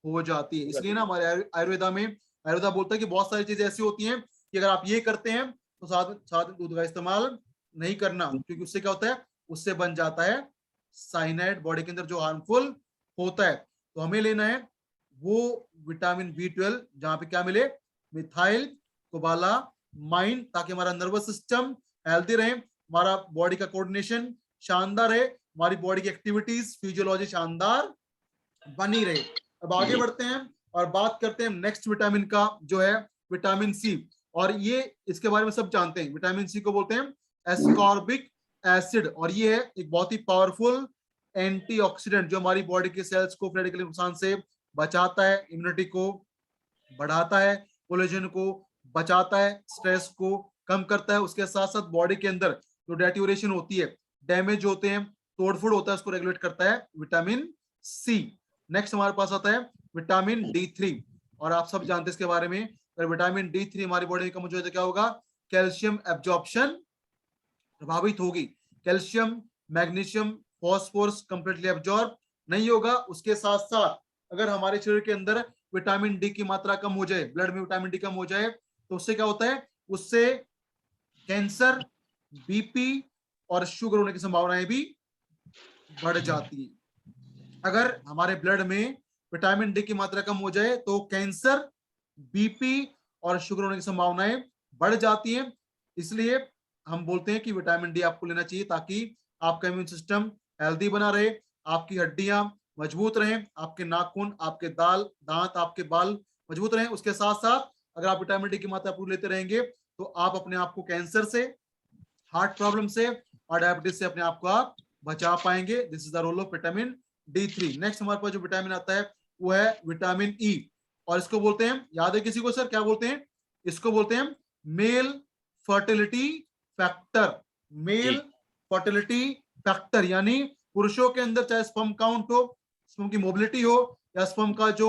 हो जाती है। इसलिए ना हमारे आयुर्वेदा में, आयुर्वेदा बोलता है कि बहुत सारी चीजें ऐसी होती हैं कि अगर आप ये करते हैं तो साथ साथ दूध का इस्तेमाल नहीं करना, क्योंकि उससे क्या होता है, उससे बन जाता है साइनाइड बॉडी के अंदर जो हार्मफुल होता है। तो हमें लेना है वो विटामिन B12 जहां पे क्या मिले, मिथाइल कोबालामाइन, ताकि हमारा नर्वस सिस्टम हेल्दी रहे, हमारा बॉडी का कोऑर्डिनेशन शानदार है, हमारी बॉडी की एक्टिविटीज फिजियोलॉजी शानदार बनी रहे। अब आगे बढ़ते हैं और बात करते हैं नेक्स्ट विटामिन का, जो है विटामिन C। और ये इसके बारे में सब जानते हैं, विटामिन C को बोलते हैं एस्कॉर्बिक एसिड, और ये है एक बहुत ही पावरफुल एंटीऑक्सीडेंट जो हमारी बॉडी के सेल्स को फ्री रेडिकल नुकसान से बचाता है, इम्यूनिटी को बढ़ाता है, कोलेजन को बचाता है, स्ट्रेस को कम करता है। उसके साथ साथ बॉडी के अंदर जो डेट्यूरेशन होती है, डैमेज होते हैं, तोड़फोड़ होता है, उसको रेगुलेट करता है विटामिन C। नेक्स्ट हमारे पास आता है विटामिन D3, और आप सब जानते हैं इसके बारे में। अगर विटामिन D3 हमारी बॉडी में कम हो जाए तो क्या होगा? कैल्शियम एब्जॉर्प्शन प्रभावित होगी, calcium, magnesium, phosphorus completely absorb नहीं होगा। उसके साथ साथ अगर हमारे शरीर के अंदर विटामिन डी की मात्रा कम हो जाए, ब्लड में विटामिन डी कम हो जाए, तो उससे क्या होता है? उससे कैंसर, बीपी और शुगर होने की संभावनाएं भी बढ़ जाती है। अगर हमारे ब्लड में विटामिन डी की मात्रा कम हो जाए तो कैंसर, बीपी और शुगर होने की संभावनाएं बढ़ जाती हैं। इसलिए हम बोलते हैं कि विटामिन डी आपको लेना चाहिए ताकि आपका इम्यून सिस्टम हेल्दी बना रहे, आपकी हड्डियां मजबूत रहें, आपके नाखून, आपके दांत, आपके बाल मजबूत रहें। उसके साथ साथ अगर आप विटामिन डी की मात्रा पूरी लेते रहेंगे तो आप अपने आप को कैंसर से, हार्ट प्रॉब्लम से और डायबिटीज से अपने आप को आप बचा पाएंगे। This is the role of vitamin D3। Next हमारे पास जो विटामिन आता है वो है विटामिन ई, और इसको बोलते हैं, याद है किसी को सर, क्या बोलते हैं? इसको बोलते हैं मेल फर्टिलिटी फैक्टर। मेल जी फर्टिलिटी फैक्टर यानी पुरुषों के अंदर चाहे स्पर्म काउंट हो, स्पर्म की मोबिलिटी हो, या स्पर्म का जो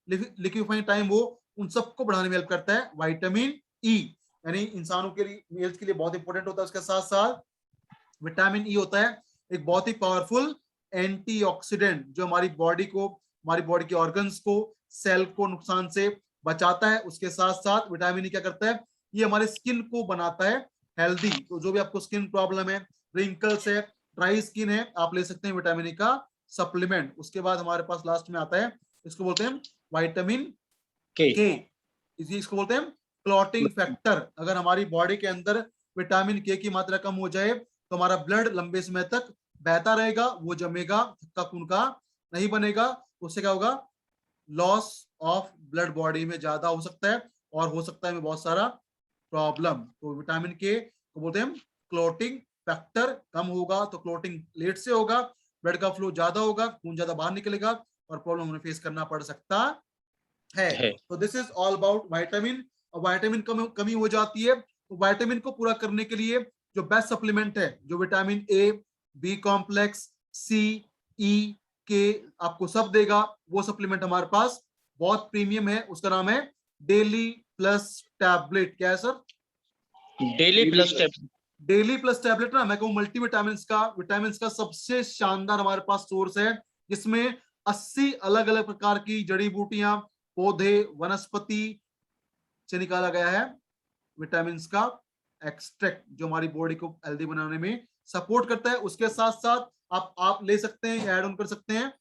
लिक्विफाइंग टाइम हो, उन सबको बढ़ाने में हेल्प करता है विटामिन ई। यानी इंसानों के लिए, मेल्स के लिए बहुत इंपॉर्टेंट होता है। उसके साथ साथ विटामिन ई होता है एक बहुत ही पावरफुल एंटीऑक्सीडेंट, जो हमारी बॉडी को, हमारी बॉडी के ऑर्गन्स को, सेल को नुकसान से बचाता है। उसके साथ साथ विटामिन ई क्या करता है, ये हमारे स्किन को बनाता है हेल्दी। तो जो भी आपको स्किन प्रॉब्लम है, रिंकल्स है, ड्राई स्किन है, आप ले सकते हैं विटामिन ई का सप्लीमेंट। उसके बाद हमारे पास लास्ट में आता है, इसको बोलते हैं विटामिन के के। इसको बोलते हैं क्लॉटिंग फैक्टर। अगर हमारी बॉडी के अंदर विटामिन के की मात्रा कम हो जाए तो हमारा ब्लड लंबे समय तक बहता रहेगा, वो जमेगा, थक्का खून का नहीं बनेगा। उससे क्या होगा, लॉस ऑफ ब्लड बॉडी में ज्यादा हो सकता है, और हो सकता है में बहुत सारा प्रॉब्लम। तो विटामिन के को बोलते हैं क्लॉटिंग फैक्टर। कम होगा तो क्लॉटिंग लेट से होगा, ब्लड का फ्लो ज्यादा होगा, खून ज्यादा बाहर निकलेगा, और प्रॉब्लम हमें फेस करना पड़ सकता है। है। तो this is all about vitamin. Vitamin कमी हो जाती है, तो विटामिन को पूरा करने के लिए जो बेस्ट सप्लीमेंट है, जो विटामिन ए, बी कॉम्प्लेक्स, सी, ई, के आपको सब देगा, वो सप्लीमेंट हमारे पास बहुत प्रीमियम है। उसका नाम है डेली प्लस टैबलेट। क्या है sir? Daily plus tape. Daily plus tablet ना, मैं कहूँ मल्टीविटामिन का, विटामिन का सबसे शानदार हमारे पास सोर्स है, जिसमें 80 अलग अलग प्रकार की जड़ी बूटियां, पौधे, वनस्पति से निकाला गया है विटामिन का एक्सट्रैक्ट, जो हमारी बॉडी को हेल्दी बनाने में सपोर्ट करता है। उसके साथ साथ आप ले सकते हैं, ऐड ऑन कर सकते हैं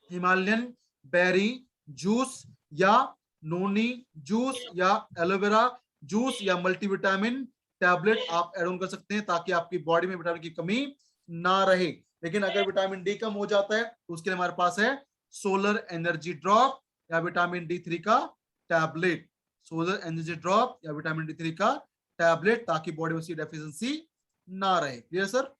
हिमालयन बेरी जूस, या नोनी जूस, या एलोवेरा जूस, या मल्टीविटामिन टैबलेट आप ऐड ऑन कर सकते हैं, ताकि आपकी बॉडी में विटामिन की कमी ना रहे। लेकिन अगर विटामिन डी कम हो जाता है तो उसके लिए हमारे पास है सोलर एनर्जी ड्रॉप, या विटामिन D3 का टैबलेट। सोलर एनर्जी ड्रॉप या विटामिन D3 का टैबलेट, ताकि बॉडी में उसकी डेफिशिएंसी ना रहे। Clear sir?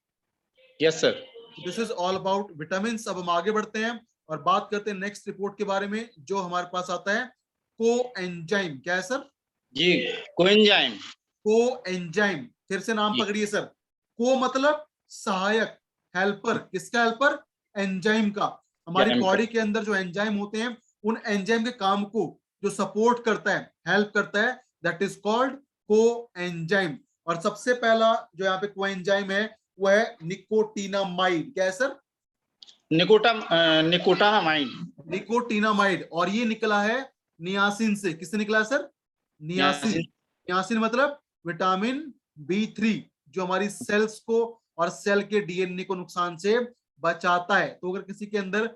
Yes sir. This is all about vitamin. अब हम आगे बढ़ते हैं और बात करते हैं नेक्स्ट रिपोर्ट के बारे में, जो हमारे पास आता है कोएंजाइम। क्या है सर? जी कोएंजाइम। कोएंजाइम, फिर से नाम जी पकड़िए सर। को मतलब सहायक, हेल्पर। किसका हेल्पर? एंजाइम का। हमारी जाइम का। बॉडी के अंदर जो एंजाइम होते हैं, उन एंजाइम के काम को जो सपोर्ट करता है, हेल्प करता है, दैट इज कॉल्ड कोएंजाइम। और सबसे पहला जो यहाँ पे कोएंजाइम है वो है निकोटिनामाइड। क्या है सर? निकोटामाइन। निकोटिनामाइड। और ये निकला है नियासिन से। किससे निकला है सर? नियासिन। नियासिन। नियासिन मतलब विटामिन B3, जो हमारी सेल्स को और सेल के डीएनए को नुकसान से बचाता है। तो अगर किसी के अंदर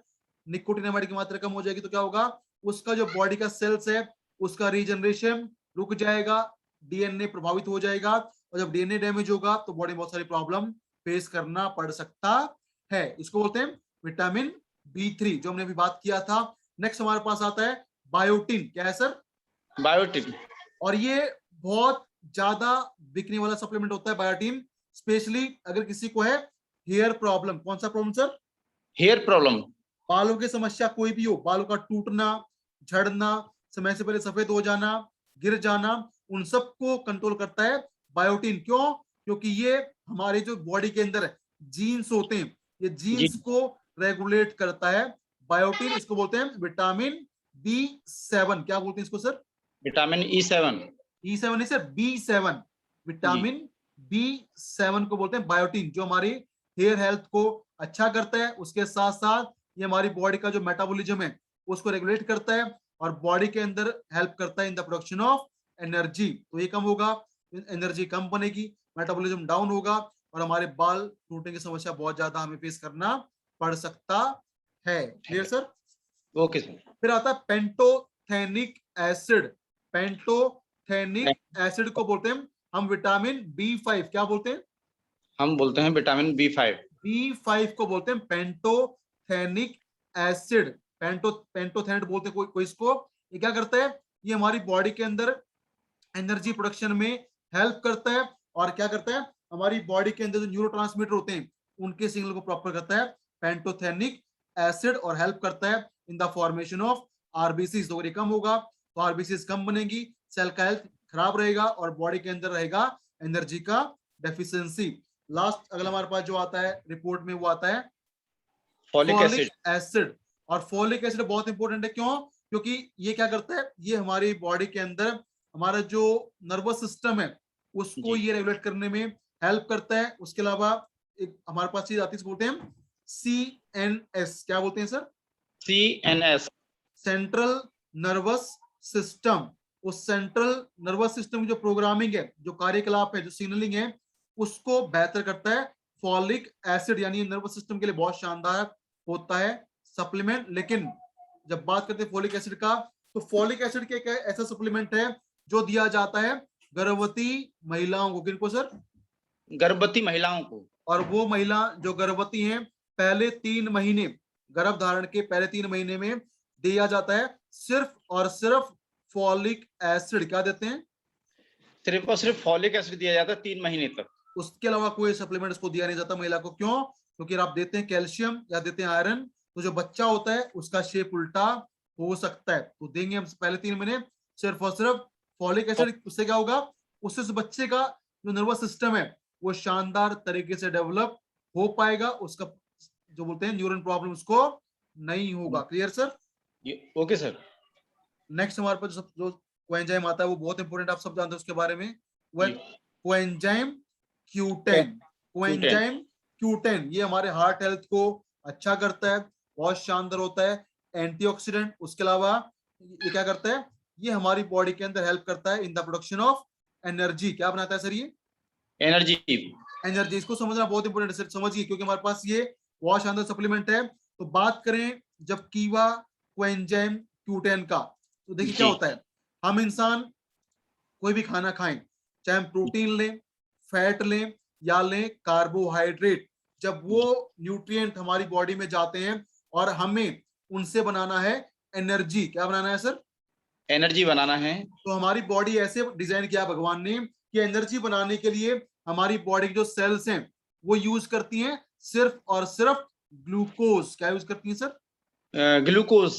निकोटिनामाइड की मात्रा कम हो जाएगी तो क्या होगा, उसका जो बॉडी का सेल्स है उसका रीजनरेशन रुक जाएगा, डीएनए प्रभावित हो जाएगा, और जब डीएनए डैमेज होगा तो बॉडी में बहुत सारी प्रॉब्लम फेस करना पड़ सकता है। इसको बोलते हैं विटामिन B3, जो हमने अभी बात किया था। नेक्स्ट हमारे पास आता है बायोटिन। क्या है सर? बायोटिन। और ये बहुत ज्यादा बिकने वाला सप्लीमेंट होता है बायोटिन, स्पेशली अगर किसी को है हेयर प्रॉब्लम। कौन सा प्रॉब्लम सर? Hair problem. बालों की समस्या कोई भी हो, बालों का टूटना, झड़ना, समय से पहले सफेद हो जाना, गिर जाना, उन सबको कंट्रोल करता है बायोटिन। क्यों? क्योंकि ये हमारे जो बॉडी के अंदर जीन्स होते हैं, ये जी जीन्स को रेगुलेट करता है बायोटिन। इसको बोलते हैं विटामिन B7। क्या बोलते हैं इसको सर? Vitamin E7। E7 नहीं सर, B7। जी विटामिन B7 को बोलते हैं बायोटिन, जो हमारी हेयर हेल्थ को अच्छा करता है। उसके साथ साथ ये हमारी बॉडी का जो मेटाबॉलिज्म है उसको रेगुलेट करता है, और बॉडी के अंदर हेल्प करता है in the production of energy. तो ये कम होगा, एनर्जी कम बनेगी, मेटाबॉलिज्म डाउन होगा, और हमारे बाल टूटने की समस्या बहुत ज्यादा हमें फेस करना पड़ सकता है। Clear sir? Okay sir. फिर आता है पेंटोथेनिक एसिड। पेंटोथेनिक एसिड को बोलते हैं हम विटामिन B5। क्या बोलते हैं? हम बोलते हैं विटामिन B5। B5 को बोलते हैं पेंटोथेनिक एसिड। पेंटोथेनेट बोलते हैं कोई इसको। ये क्या करता है, ये हमारी बॉडी के अंदर एनर्जी प्रोडक्शन में हेल्प करता है, और क्या करता है, हमारी बॉडी के अंदर जो न्यूरोट्रांसमीटर होते हैं उनके सिग्नल को प्रॉपर करता है पेंटोथेनिक एसिड और हेल्प करता है in the formation of RBC. तो कम होगा तो आरबीसी कम बनेगी, सेल का हेल्थ खराब रहेगा और बॉडी के अंदर रहेगा एनर्जी का डेफिशिएंसी। लास्ट अगला हमारे पास जो आता है रिपोर्ट में वो आता है फॉलिक फॉलिक एसिड। एसिड। और फॉलिक एसिड बहुत इंपॉर्टेंट है, क्यों? क्योंकि ये क्या करता है, ये हमारी बॉडी के अंदर हमारा जो नर्वस सिस्टम है उसको जी। ये रेगुलेट करने में हेल्प करता है। उसके अलावा एक हमारे पास चीज आती है, बोलते हैं CNS। क्या बोलते हैं sir? CNS। Central nervous system. उस सेंट्रल नर्वस सिस्टम की जो प्रोग्रामिंग है, जो कार्यकलाप है, जो सिग्नलिंग है, उसको बेहतर करता है फॉलिक एसिड। यानी नर्वस सिस्टम के लिए बहुत शानदार होता है सप्लीमेंट। लेकिन जब बात करते हैं फॉलिक एसिड का, तो फॉलिक एसिड के एक ऐसा सप्लीमेंट है जो दिया जाता है गर्भवती महिलाओं को। किनको सर? गर्भवती महिलाओं को। और वो महिला जो गर्भवती हैं, पहले 3 महीने, गर्भ धारण के पहले 3 महीने में दिया जाता है सिर्फ और सिर्फ फॉलिक एसिड। क्या देते हैं? सिर्फ और सिर्फ फॉलिक एसिड दिया जाता है 3 महीने तक। उसके अलावा कोई सप्लीमेंट उसको दिया नहीं जाता महिला को। क्यों? क्योंकि आप देते हैं कैल्शियम या देते हैं आयरन, तो जो बच्चा होता है उसका शेप उल्टा हो सकता है। तो देंगे हम पहले 3 महीने सिर्फ और सिर्फ फॉलिक एसिड। उससे क्या होगा? उससे उस बच्चे का जो नर्वस सिस्टम है वो शानदार तरीके से डेवलप हो पाएगा, उसका जो बोलते हैं न्यूरल प्रॉब्लम उसको नहीं होगा। Clear sir? Okay sir. Next हमारे पास जो कोएंजाइम आता है वो बहुत इंपॉर्टेंट, आप सब जानते हैं उसके बारे में। वो कोएंजाइम Q10। कोएंजाइम Q10 ये हमारे हार्ट हेल्थ को अच्छा करता है, बहुत शानदार होता है, एंटीऑक्सीडेंट। उसके अलावा ये क्या करता है? ये हमारी बॉडी के अंदर हेल्प करता है in the production of energy. क्या बनाता है सर ये? एनर्जी। एनर्जी। इसको समझना बहुत इंपॉर्टेंट है सर, समझिए, क्योंकि हमारे पास ये बहुत शानदार सप्लीमेंट है। तो बात करें जब कीवा कोएंजाइम Q10 का, तो देखिए क्या जी। होता है। हम इंसान कोई भी खाना खाएं, चाहे हम प्रोटीन लें, फैट लें या लें कार्बोहाइड्रेट, जब वो न्यूट्रिएंट हमारी बॉडी में जाते हैं और हमें उनसे बनाना है एनर्जी। क्या बनाना है सर? एनर्जी बनाना है। तो हमारी बॉडी ऐसे डिजाइन किया भगवान ने कि एनर्जी बनाने के लिए हमारी बॉडी की जो सेल्स हैं वो यूज करती हैं सिर्फ और सिर्फ ग्लूकोज। क्या यूज करती हैं सर? ग्लूकोज।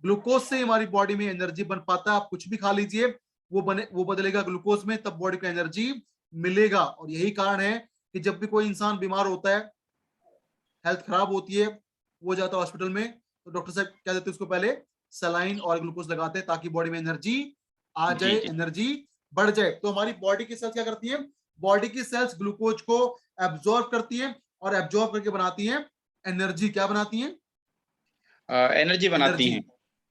ग्लूकोज से हमारी बॉडी में एनर्जी बन पाता है। आप कुछ भी खा लीजिए, वो बदलेगा ग्लूकोज में, तब बॉडी को एनर्जी मिलेगा। और यही कारण है कि जब भी कोई इंसान बीमार होता है, हेल्थ खराब होती है, वो जाता है हॉस्पिटल में, तो डॉक्टर साहब क्या देते हैं उसको? पहले सलाइन और ग्लूकोज लगाते हैं ताकि बॉडी में एनर्जी आ जाए, जी। एनर्जी बढ़ जाए। तो हमारी बॉडी की सेल्स क्या करती है? बॉडी की सेल्स ग्लूकोज को एब्जॉर्ब करती है और एब्जॉर्ब करके बनाती है एनर्जी। क्या बनाती है? एनर्जी बनाती एनर्जी। हैं।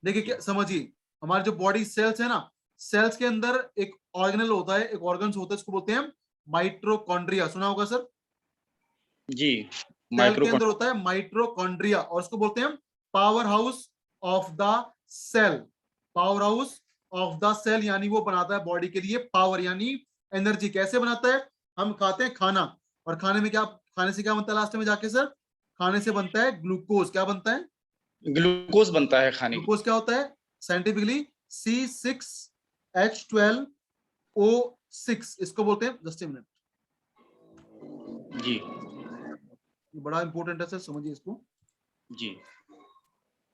देखिए क्या, समझिए, हमारी जो बॉडी सेल्स है ना, सेल्स के अंदर एक ऑर्गेनल होता है, एक ऑर्गन्स होता है, इसको बोलते हैं माइट्रोकॉन्ड्रिया। सुना होगा सर? जी। सेल के अंदर माइक्रोकॉन्ड्रिया। होता है माइट्रोकॉन्ड्रिया और उसको बोलते हैं power house of the cell. Power house of the cell यानी वो बनाता है बॉडी के लिए पावर यानी एनर्जी। कैसे बनाता है? हम खाते हैं खाना, और खाने में क्या, खाने से क्या बनता है लास्ट में जाके सर? खाने से बनता है ग्लूकोज। क्या बनता है? ग्लूकोज बनता है खाने की। ग्लूकोज क्या होता है साइंटिफिकली? C6H12O6। इसको बोलते हैं, जस्ट मिनट, जी। ये बड़ा इंपॉर्टेंट है सर, समझिए इसको। जी।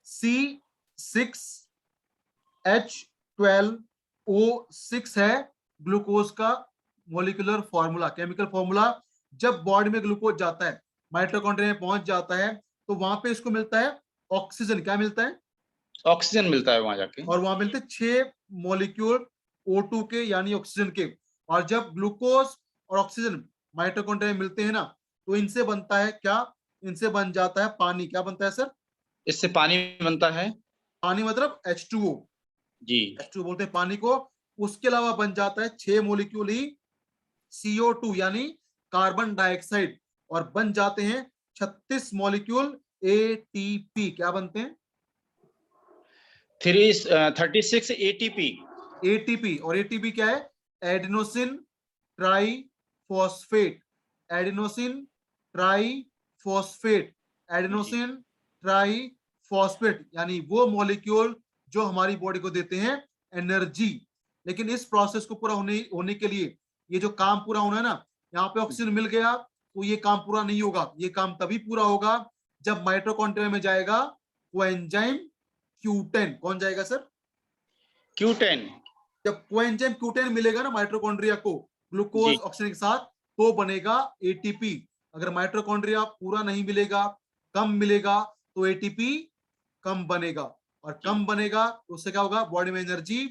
C6H12O6 है ग्लूकोज का मॉलिक्यूलर फॉर्मूला, केमिकल फॉर्मूला। जब बॉडी में ग्लूकोज जाता है, माइटोकॉन्ड्रिया में पहुंच जाता है, तो वहां पे इसको मिलता है ऑक्सीजन। क्या मिलता है? ऑक्सीजन मिलता है वहां जाके। और वहां मिलते 6 मॉलिक्यूल O2 के यानी ऑक्सीजन के। और जब ग्लूकोज और ऑक्सीजन माइटोकॉन्ड्रिया में मिलते हैं ना, तो इनसे बनता है क्या? इनसे बन जाता है पानी। क्या बनता है सर? इससे पानी बनता है। पानी मतलब H2O। जी। H2O बोलते हैं पानी को। उसके अलावा बन जाता है 6 मॉलिक्यूल ही CO2 यानी कार्बन डाइऑक्साइड, और बन जाते हैं 36 मॉलिक्यूल ATP। क्या बनते हैं? 36 एटीपी। ATP। और ATP क्या है? Adenosine triphosphate. Adenosine triphosphate. Adenosine triphosphate यानी वो मॉलिक्यूल जो हमारी बॉडी को देते हैं एनर्जी। लेकिन इस प्रोसेस को पूरा होने के लिए, ये जो काम पूरा होना है ना, यहाँ पे ऑक्सीजन मिल गया तो ये काम पूरा नहीं होगा। ये काम तभी पूरा होगा जब माइटोकॉन्ड्रिया में जाएगा कोएंजाइम Q10, कौन जाएगा सर? Q10। जब कोएंजाइम Q10 मिलेगा ना माइटोकॉन्ड्रिया को ग्लूकोज जी। ऑक्सीजन के साथ, तो बनेगा एटीपी। अगर माइटोकॉन्ड्रिया पूरा नहीं मिलेगा, कम मिलेगा, तो एटीपी कम बनेगा, और कम बनेगा तो उससे क्या होगा? बॉडी में एनर्जी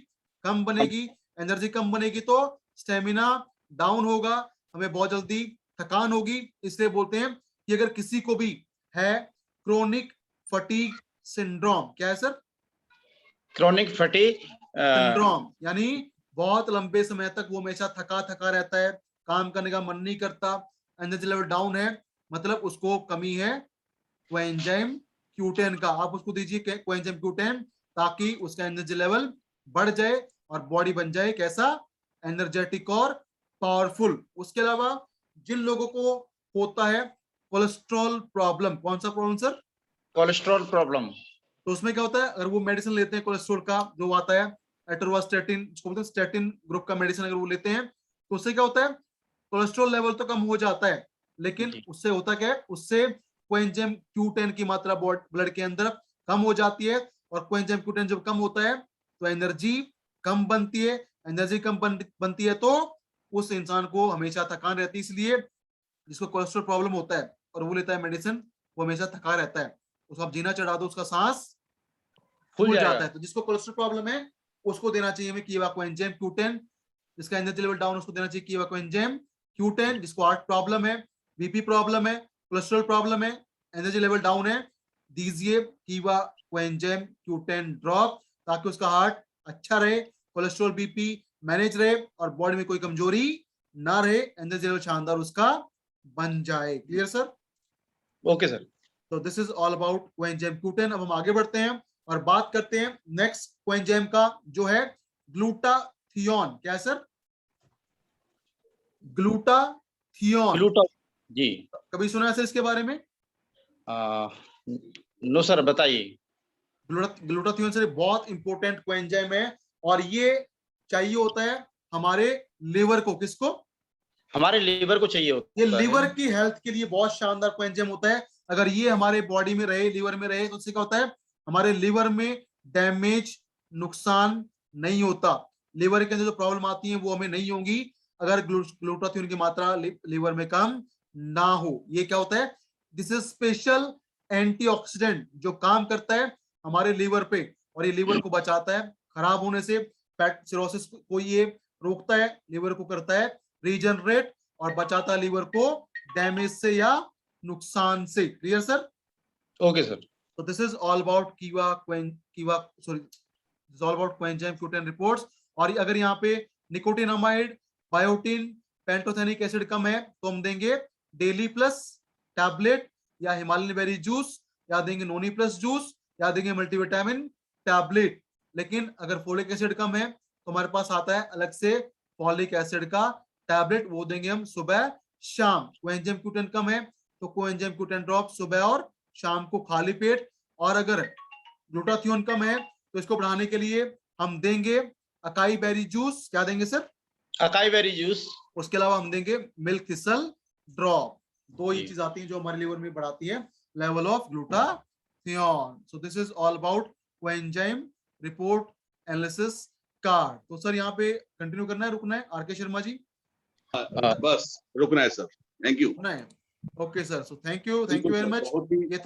कम बनेगी। एनर्जी कम बनेगी तो स्टेमिना डाउन होगा, हमें बहुत जल्दी थकान होगी। इसलिए बोलते हैं कि अगर किसी को भी है क्रोनिक फटीग सिंड्रोम, क्या है सर? क्रोनिक फटीग सिंड्रोम, यानी बहुत लंबे समय तक वो हमेशा थका थका रहता है, काम करने का मन नहीं करता, एनर्जी लेवल डाउन है, मतलब उसको कमी है कोएंजाइम Q10 का। आप उसको दीजिए कोएंजाइम Q10, ताकि उसका एनर्जी लेवल बढ़ जाए और बॉडी बन जाए कैसा? एनर्जेटिक और पावरफुल। उसके अलावा जिन लोगों को होता है कोलेस्ट्रॉल प्रॉब्लम, कौन सा प्रॉब्लम सर? Cholesterol problem. तो उसमें क्या होता है, अगर वो मेडिसिन लेते हैं कोलेस्ट्रॉल का, जो आता है एटोरवास्टेटिन, जिसको बोलते हैं स्टेटिन ग्रुप का मेडिसिन, अगर वो लेते हैं तो उससे क्या होता है? कोलेस्ट्रॉल लेवल तो कम हो जाता है, लेकिन जी। उससे होता क्या है? उससे कोएंजाइम Q10 की मात्रा ब्लड के अंदर कम हो जाती है, और कोएंजाइम Q10 जब कम होता है तो एनर्जी कम बनती है। एनर्जी कम बनती है तो उस इंसान को हमेशा थकान रहती है। इसलिए जिसको कोलेस्ट्रॉल प्रॉब्लम होता है और वो लेता है मेडिसिन, वो हमेशा थका रहता है। उसको आप जीना चढ़ा दो, उसका सांस खुल फूल जाएगा। जाता है। तो जिसको कोलेस्ट्रॉल प्रॉब्लम है उसको देना चाहिए हमें कीवा कोएंजाइम Q10। जिसका एनर्जी लेवल डाउन, उसको देना चाहिए कीवा कोएंजाइम Q10। जिसको हार्ट प्रॉब्लम है, बीपी प्रॉब्लम है, कोलेस्ट्रॉल प्रॉब्लम है, एनर्जी लेवल डाउन है, दीजिए कीवा कोएंजाइम Q10 ड्रॉप, ताकि उसका हार्ट अच्छा रहे, कोलेस्ट्रॉल बीपी मैनेज रहे, और बॉडी में कोई कमजोरी ना रहे, एनर्जी लेवल शानदार उसका बन जाए। Clear sir? Okay sir. तो this is all about coenzyme Q10। अब हम आगे बढ़ते हैं और बात करते हैं नेक्स्ट कोएंजाइम का, जो है ग्लूटाथियोन। क्या है सर? ग्लूटाथियोन, ग्लूटा जी। कभी सुना है सर इसके बारे में? नो सर, बताइए। ग्लूटाथियोन सर बहुत इंपॉर्टेंट कोएंजाइम है, और ये चाहिए होता है हमारे लिवर को। किसको? हमारे लीवर को चाहिए ये होता है। लिवर की हेल्थ के लिए बहुत शानदार कोएंजाइम होता है। अगर ये हमारे बॉडी में रहे, लिवर में रहे, तो उससे क्या होता है? हमारे लिवर में डैमेज, नुकसान नहीं होता। लिवर के अंदर जो प्रॉब्लम आती है वो हमें नहीं होंगी अगर ग्लूटाथियोन की मात्रा लिवर में कम ना हो। ये क्या होता है? दिस इज स्पेशल एंटीऑक्सीडेंट जो काम करता है हमारे लिवर पे, और ये लिवर को बचाता है खराब होने से, फैट सिरोसिस को ये रोकता है, लिवर को करता है रीजनरेट, और बचाता है लिवर को डैमेज से या नुकसान से। Clear sir? Okay sir. So this is all about all about coenzyme Q10 reports। और अगर यहाँ पे निकोटिनामाइड, बायोटिन, पेंटोथेनिक एसिड कम है तो हम देंगे डेली प्लस टैबलेट, या हिमालयन बेरी जूस, या देंगे नोनी प्लस जूस, या देंगे मल्टीविटामिन टैबलेट। लेकिन अगर फोलिक एसिड कम है तो हमारे पास आता है अलग से फॉलिक एसिड का टैबलेट, वो देंगे हम सुबह शाम। कोएंजाइम Q10 कम है तो कोएंजाइम Q10 ड्रॉप सुबह और शाम को खाली पेट। और अगर ग्लूटाथियोन कम है तो इसको बढ़ाने के लिए हम देंगे अकाई बेरी जूस। क्या देंगे सर? Acai berry juice. उसके अलावा हम देंगे मिल्क थिसल ड्रॉप। दो ये जी। चीज आती हैं जो हमारे लिवर में बढ़ाती है level of glutathione. So this is all about coenzyme report analysis card. तो सर यहाँ पे कंटिन्यू करना है, रुकना है? आर के शर्मा जी, बस रुकना है सर। Thank you. रुकना है? Okay sir, so thank you very much. बहुत ही ये